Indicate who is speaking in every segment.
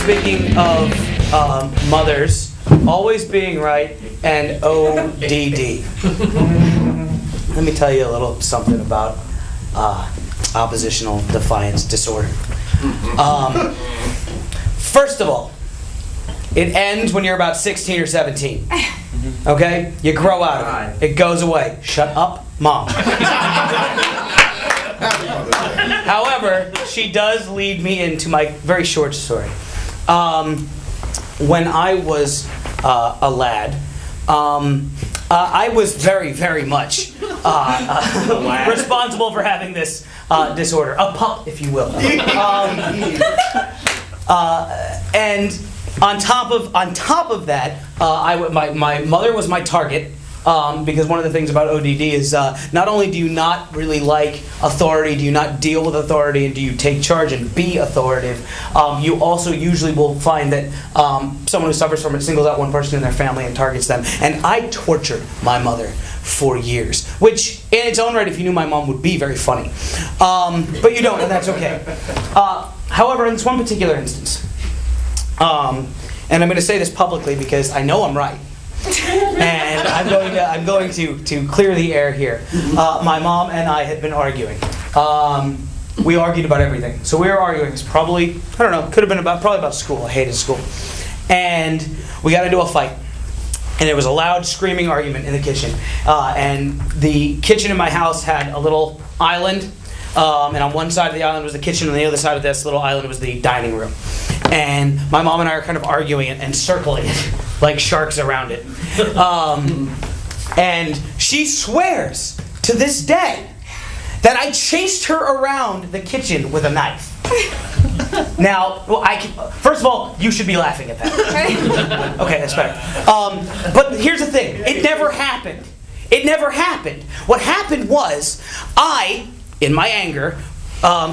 Speaker 1: Speaking of mothers, always being right and ODD. Let me tell you a little something about oppositional defiance disorder. First of all, it ends when you're about 16 or 17. Okay? You grow out of it. It goes away. Shut up, Mom. However, she does lead me into my very short story. When I was a lad, I was very, very much responsible for having this disorder, a pup, if you will. And on top of that, my mother was my target. Because one of the things about ODD is not only do you not really like authority, do you not deal with authority, and do you take charge and be authoritative, you also usually will find that someone who suffers from it singles out one person in their family and targets them. And I tortured my mother for years, which in its own right, if you knew my mom, would be very funny. But you don't, and that's okay. However, in this one particular instance, and I'm going to say this publicly because I know I'm right, and I'm going to clear the air here. My mom and I had been arguing. We argued about everything. So we were arguing. It's probably, I don't know, could have been probably about school. I hated school. And we got into a fight. And there was a loud screaming argument in the kitchen. And the kitchen in my house had a little island. And on one side of the island was the kitchen, and on the other side of this little island was the dining room. And my mom and I are kind of arguing it and circling it like sharks around it. And she swears to this day that I chased her around the kitchen with a knife. Now, well, first of all, you should be laughing at that. Okay, that's better. But here's the thing. It never happened. It never happened. What happened was, I, in my anger,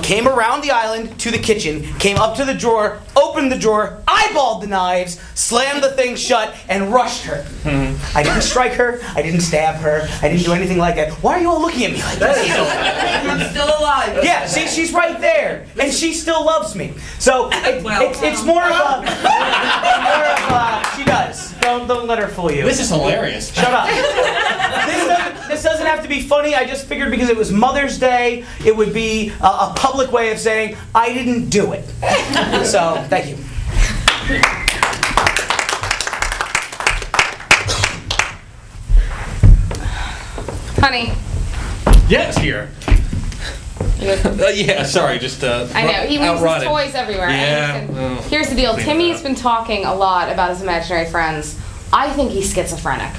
Speaker 1: came around the island to the kitchen, came up to the drawer, opened the drawer, eyeballed the knives, slammed the thing shut, and rushed her. I didn't strike her. I didn't stab her. I didn't do anything like that. Why are you all looking at me like this?
Speaker 2: I'm still alive.
Speaker 1: Yeah, see, she's right there, and she still loves me. So it's more of a, she does. Don't let her fool you.
Speaker 3: This is hilarious.
Speaker 1: Shut up. This doesn't have to be funny. I just figured because it was Mother's Day, it would be a public way of saying I didn't do it. So, thank you.
Speaker 4: Honey.
Speaker 3: Yes, here. Yeah, sorry, just
Speaker 4: I know, he leaves his toys everywhere.
Speaker 3: Yeah.
Speaker 4: Here's the deal. Timmy's been talking a lot about his imaginary friends. I think he's schizophrenic.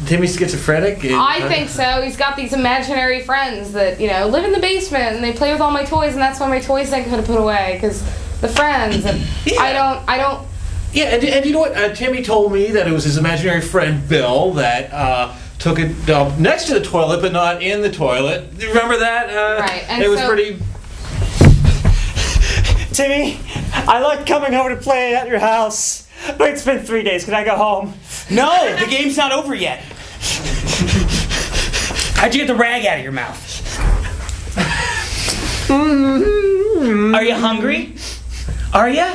Speaker 3: Timmy's schizophrenic?
Speaker 4: I think so. He's got these imaginary friends that, live in the basement and they play with all my toys, and that's why my toys I could have put away, because the friends, and
Speaker 3: yeah.
Speaker 4: I don't...
Speaker 3: Yeah, and you know what? Timmy told me that it was his imaginary friend, Bill, that took it next to the toilet, but not in the toilet. Do you remember that?
Speaker 4: Right. And
Speaker 3: it was pretty...
Speaker 5: Timmy, I like coming over to play at your house, but it's been 3 days. Can I go home?
Speaker 1: No, the game's not over yet. How'd you get the rag out of your mouth? Are you hungry? Are you?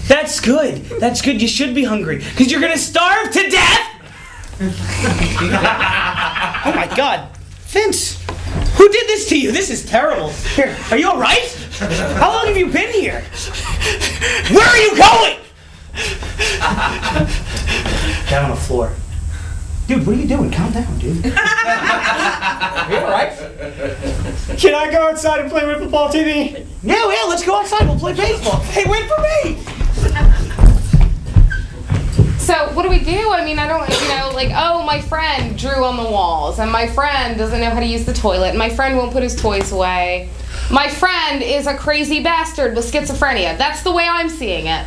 Speaker 1: That's good. That's good. You should be hungry, because you're gonna starve to death. Oh my God, Vince! Who did this to you? This is terrible. Here, are you all right? How long have you been here? Where are you going? Down on the floor. Dude, what are you doing? Calm down, dude. Are you all right?
Speaker 5: Can I go outside and play with football, Timmy?
Speaker 1: Yeah, let's go outside. We'll play baseball. Hey, wait for me.
Speaker 4: So what do we do? I mean, I don't, oh, my friend drew on the walls, and my friend doesn't know how to use the toilet, and my friend won't put his toys away. My friend is a crazy bastard with schizophrenia. That's the way I'm seeing it.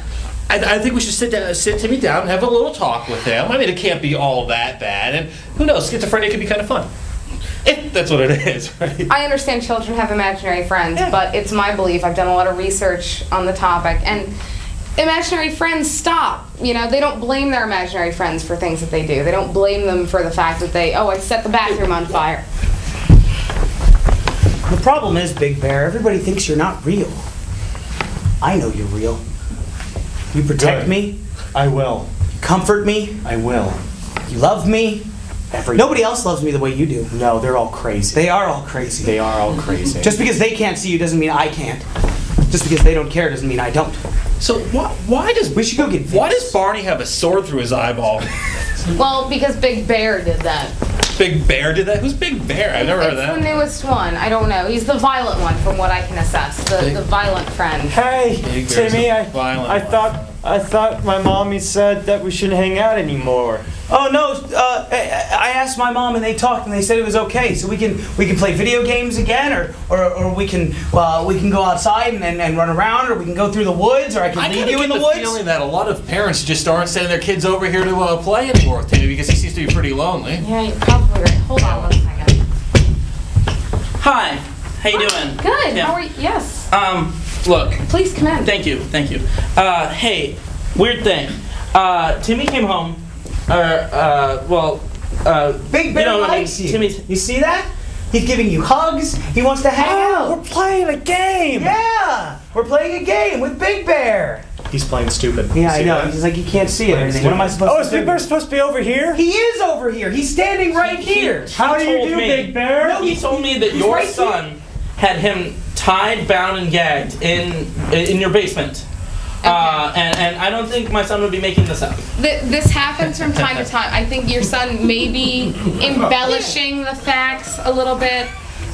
Speaker 3: I think we should sit Timmy down and have a little talk with him. I mean, it can't be all that bad, and who knows, schizophrenia can be kind of fun. If that's what it is, right?
Speaker 4: I understand children have imaginary friends, but it's my belief, I've done a lot of research on the topic, and imaginary friends stop. They don't blame their imaginary friends for things that they do. They don't blame them for the fact that I set the bathroom on fire.
Speaker 1: The problem is, Big Bear, everybody thinks you're not real. I know you're real. You protect
Speaker 5: Good.
Speaker 1: me.
Speaker 5: I will.
Speaker 1: You comfort me.
Speaker 5: I will.
Speaker 1: You love me.
Speaker 5: Every.
Speaker 1: Nobody else loves me the way you do.
Speaker 5: No, they're all crazy.
Speaker 1: They are all crazy.
Speaker 5: They are all crazy.
Speaker 1: Just because they can't see you doesn't mean I can't. Just because they don't care doesn't mean I don't.
Speaker 3: So why does
Speaker 1: We should go get
Speaker 3: why
Speaker 1: Vince.
Speaker 3: does Barney have a sword through his eyeball?
Speaker 4: Well, because Big Bear did that.
Speaker 3: Big Bear did that? Who's Big Bear? I've never heard of
Speaker 4: It's the
Speaker 3: that.
Speaker 4: newest one. I don't know. He's the violent one, from what I can assess. The violent friend.
Speaker 5: Hey,
Speaker 3: Big Bear's
Speaker 5: Timmy,
Speaker 3: a violent
Speaker 5: I thought my mommy said that we shouldn't hang out anymore.
Speaker 1: Oh no! I asked my mom and they talked and they said it was okay. So we can play video games again, or we can go outside and run around, or we can go through the woods, or I can
Speaker 3: I
Speaker 1: leave
Speaker 3: kinda
Speaker 1: you in
Speaker 3: get
Speaker 1: the
Speaker 3: the
Speaker 1: woods.
Speaker 3: feeling that a lot of parents just aren't sending their kids over here to play anymore with Timmy because he seems to be pretty lonely.
Speaker 4: Yeah, you're probably right. Hold on 1 second.
Speaker 6: Hi, how you doing?
Speaker 4: Good.
Speaker 6: Yeah.
Speaker 4: How are you? Yes.
Speaker 6: Look,
Speaker 4: Please come in.
Speaker 6: thank you. Hey, weird thing. Timmy came home,
Speaker 1: Big Bear
Speaker 6: you know what I mean,
Speaker 1: likes you.
Speaker 6: Timmy's-
Speaker 1: You see that? He's giving you hugs. He wants to hang
Speaker 5: We're
Speaker 1: out.
Speaker 5: playing a game.
Speaker 1: Yeah, we're playing a game with Big Bear.
Speaker 5: He's playing stupid.
Speaker 1: Yeah, I
Speaker 5: See
Speaker 1: know.
Speaker 5: that?
Speaker 1: He's like, you can't see it or anything. What am I supposed
Speaker 5: Oh,
Speaker 1: to
Speaker 5: is
Speaker 1: do?
Speaker 5: Big Bear supposed to be over here?
Speaker 1: He is over here. He's standing right here.
Speaker 5: How do you
Speaker 6: told
Speaker 5: do,
Speaker 6: me-
Speaker 5: Big Bear?
Speaker 1: No,
Speaker 6: He told me that your
Speaker 1: right here.
Speaker 6: son had him tied, bound, and gagged in your basement. And I don't think my son would be making this up.
Speaker 4: This happens from time to time. I think your son may be embellishing the facts a little bit.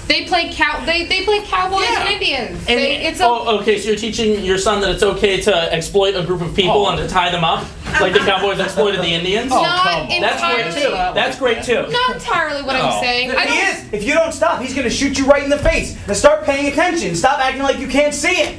Speaker 4: They play they play cowboys and Indians.
Speaker 6: Okay, so you're teaching your son that it's okay to exploit a group of people and to tie them up, like the cowboys exploited the Indians.
Speaker 4: not
Speaker 6: That's great
Speaker 4: entirely.
Speaker 6: too. That's great too.
Speaker 4: Not entirely what I'm saying. I
Speaker 1: He
Speaker 4: don't-
Speaker 1: is. If you don't stop, he's gonna shoot you right in the face. Now start paying attention. Stop acting like you can't see it.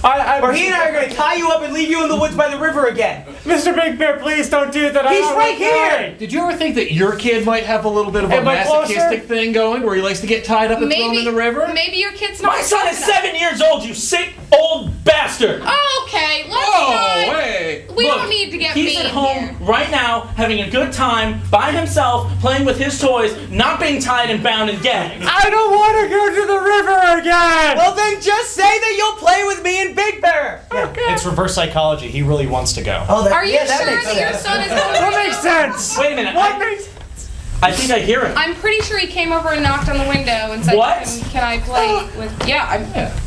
Speaker 1: Or he and I are gonna tie you up and leave you in the woods by the river again.
Speaker 5: Mr. Big Bear, please don't do that.
Speaker 1: He's right here.
Speaker 3: Did you ever think that your kid might have a little bit of a
Speaker 5: Am I closer?
Speaker 3: masochistic thing going where he likes to get tied up and thrown in the river?
Speaker 4: Maybe your kid's not.
Speaker 6: My son is
Speaker 4: close enough.
Speaker 6: 7 years old, you sick old bastard!
Speaker 4: Oh, okay, let's
Speaker 3: Oh,
Speaker 4: not.
Speaker 3: wait.
Speaker 4: We
Speaker 6: Look,
Speaker 4: don't need to get
Speaker 6: he's
Speaker 4: mean
Speaker 6: at home
Speaker 4: here.
Speaker 6: right now, having a good time by himself, playing with his toys, not being tied and bound and gagged.
Speaker 5: I don't want to go to the river again.
Speaker 1: Well, then just say that you'll play with me and Big Bear.
Speaker 7: It's reverse psychology. He really wants to go.
Speaker 1: Oh,
Speaker 4: Are you sure that your son is going
Speaker 5: That
Speaker 4: to
Speaker 5: makes sense.
Speaker 6: Wait a minute.
Speaker 5: What makes?
Speaker 6: I think I hear him.
Speaker 4: I'm pretty sure he came over and knocked on the window and said,
Speaker 6: What?
Speaker 4: Can I play with? Yeah,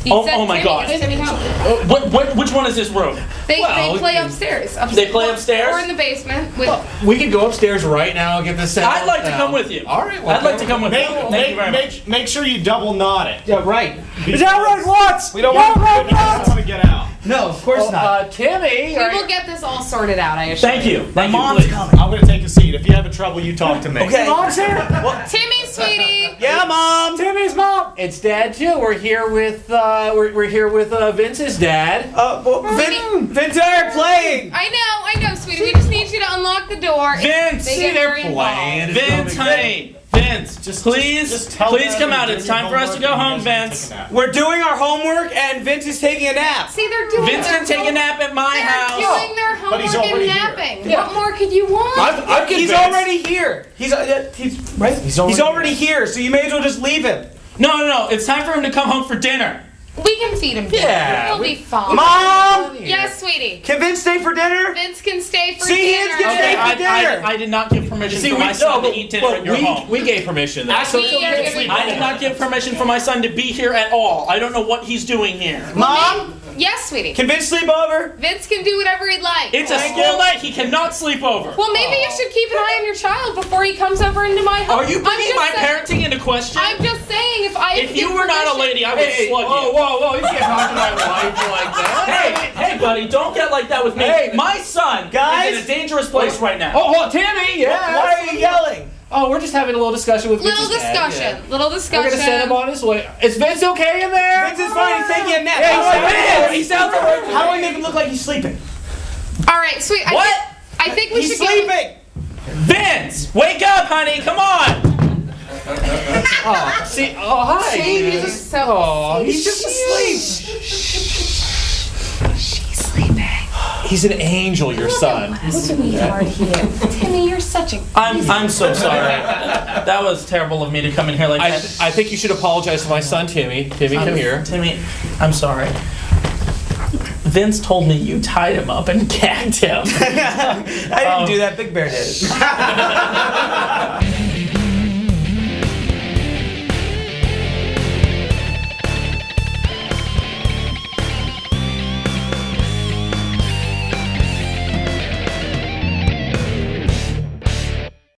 Speaker 4: he
Speaker 6: Oh-
Speaker 4: said,
Speaker 6: oh my
Speaker 4: Timmy,
Speaker 6: God.
Speaker 4: is Timmy home?
Speaker 6: Which one is this room?
Speaker 4: They
Speaker 3: Well,
Speaker 4: play upstairs.
Speaker 6: They play upstairs?
Speaker 4: Or in the basement with.
Speaker 3: We could go upstairs right now and get this settled.
Speaker 6: I'd like to come with you.
Speaker 3: All right. Well,
Speaker 6: I'd like to come with you. Thank you very much.
Speaker 7: Make sure you double knot it.
Speaker 1: Yeah, right.
Speaker 5: Is that right, Watts?
Speaker 7: We don't
Speaker 5: Yeah,
Speaker 7: want
Speaker 5: right,
Speaker 7: we don't
Speaker 5: Watts.
Speaker 7: want to get out.
Speaker 1: No, of course not.
Speaker 3: Timmy.
Speaker 4: We will get this all sorted out, I assure
Speaker 6: Thank you.
Speaker 1: My
Speaker 6: Thank you,
Speaker 1: mom's
Speaker 6: please.
Speaker 1: coming.
Speaker 7: I'm gonna take a seat. If you have trouble, you talk to me.
Speaker 1: Okay.
Speaker 5: Mom's here.
Speaker 4: Timmy, sweetie.
Speaker 1: Yeah, Mom.
Speaker 5: Timmy's mom.
Speaker 3: It's Dad too. We're here with we're here with Vince's dad.
Speaker 1: Vince and I are playing.
Speaker 4: I know, sweetie. We just need you to unlock the door.
Speaker 6: Vince,
Speaker 4: They
Speaker 6: see,
Speaker 4: get
Speaker 6: they're
Speaker 4: very involved.
Speaker 6: Vince, honey. Vince, please,
Speaker 7: just tell
Speaker 6: please
Speaker 7: them
Speaker 6: come
Speaker 7: you're
Speaker 6: out.
Speaker 7: doing
Speaker 6: It's time for us to go
Speaker 7: homework
Speaker 6: home,
Speaker 7: and you guys
Speaker 6: Vince.
Speaker 7: can take a nap.
Speaker 1: We're doing our homework, and Vince is taking a nap.
Speaker 4: See, they're doing
Speaker 6: Vince
Speaker 4: their
Speaker 6: can take a nap at my
Speaker 4: They're
Speaker 6: house.
Speaker 4: doing their
Speaker 7: But he's
Speaker 4: homework
Speaker 7: already
Speaker 4: and
Speaker 7: here.
Speaker 4: napping.
Speaker 3: Yeah.
Speaker 4: What more could you want?
Speaker 3: I'm
Speaker 1: He's
Speaker 3: convinced.
Speaker 1: already here. He's right. He's
Speaker 7: already
Speaker 1: already here. So you may as well just leave him.
Speaker 6: No. It's time for him to come home for dinner.
Speaker 4: We can feed him dinner.
Speaker 3: Yeah,
Speaker 4: He'll be fine.
Speaker 1: Mom,
Speaker 4: Yes, sweetie.
Speaker 1: can Vince stay for dinner?
Speaker 4: Vince can stay for
Speaker 1: See, he
Speaker 4: dinner.
Speaker 1: is gonna stay for dinner.
Speaker 6: I did not give permission
Speaker 3: See,
Speaker 6: for
Speaker 3: we
Speaker 6: my son to eat dinner at your home.
Speaker 3: we gave permission. Then.
Speaker 1: Actually,
Speaker 4: We are giving-
Speaker 6: I did not give permission for my son to be here at all. I don't know what he's doing here.
Speaker 1: Mom,
Speaker 4: Yes, sweetie.
Speaker 1: can Vince sleep over?
Speaker 4: Vince can do whatever he'd like.
Speaker 6: It's a school night. He cannot sleep over.
Speaker 4: Well, maybe you should keep an eye on your child before he comes over into my home.
Speaker 6: Are you bringing my parenting into question?
Speaker 4: I'm just saying,
Speaker 6: If you were not a lady, I would
Speaker 3: Hey,
Speaker 6: slug
Speaker 3: whoa,
Speaker 6: you.
Speaker 3: whoa! You can't talk to my wife like that.
Speaker 6: Hey, buddy, don't get like that with me.
Speaker 3: Hey.
Speaker 6: My son
Speaker 1: Guys.
Speaker 6: is in a dangerous place right now.
Speaker 3: Oh, Timmy! Yeah.
Speaker 1: Why are you yelling?
Speaker 3: Oh, we're just having a little discussion with
Speaker 4: Little
Speaker 3: Vince's dad,
Speaker 4: discussion.
Speaker 3: yeah.
Speaker 4: Little
Speaker 3: We're
Speaker 4: discussion.
Speaker 3: gonna send him on his way. Is Vince okay in there?
Speaker 1: Vince is fine. He's taking a nap.
Speaker 3: Yeah,
Speaker 1: How do I make
Speaker 3: he sounds alright.
Speaker 1: How do I make him look like he's sleeping?
Speaker 4: All right, sweet.
Speaker 6: What?
Speaker 4: I think we
Speaker 1: He's
Speaker 4: should go.
Speaker 1: sleeping.
Speaker 6: Vince, wake up, honey. Come on.
Speaker 3: Oh, see. Oh, hi.
Speaker 4: He's so.
Speaker 3: Oh, he's just asleep.
Speaker 4: She's sleeping.
Speaker 3: He's an angel, your son.
Speaker 4: Sweetheart here. Timmy, you're such a.
Speaker 6: I'm so sorry. That was terrible of me to come in here like
Speaker 3: I
Speaker 6: that.
Speaker 3: I think you should apologize to my son, Timmy. Timmy, come here.
Speaker 6: Timmy, I'm sorry. Vince told me you tied him up and gagged him.
Speaker 1: I didn't do that. Big Bear did it.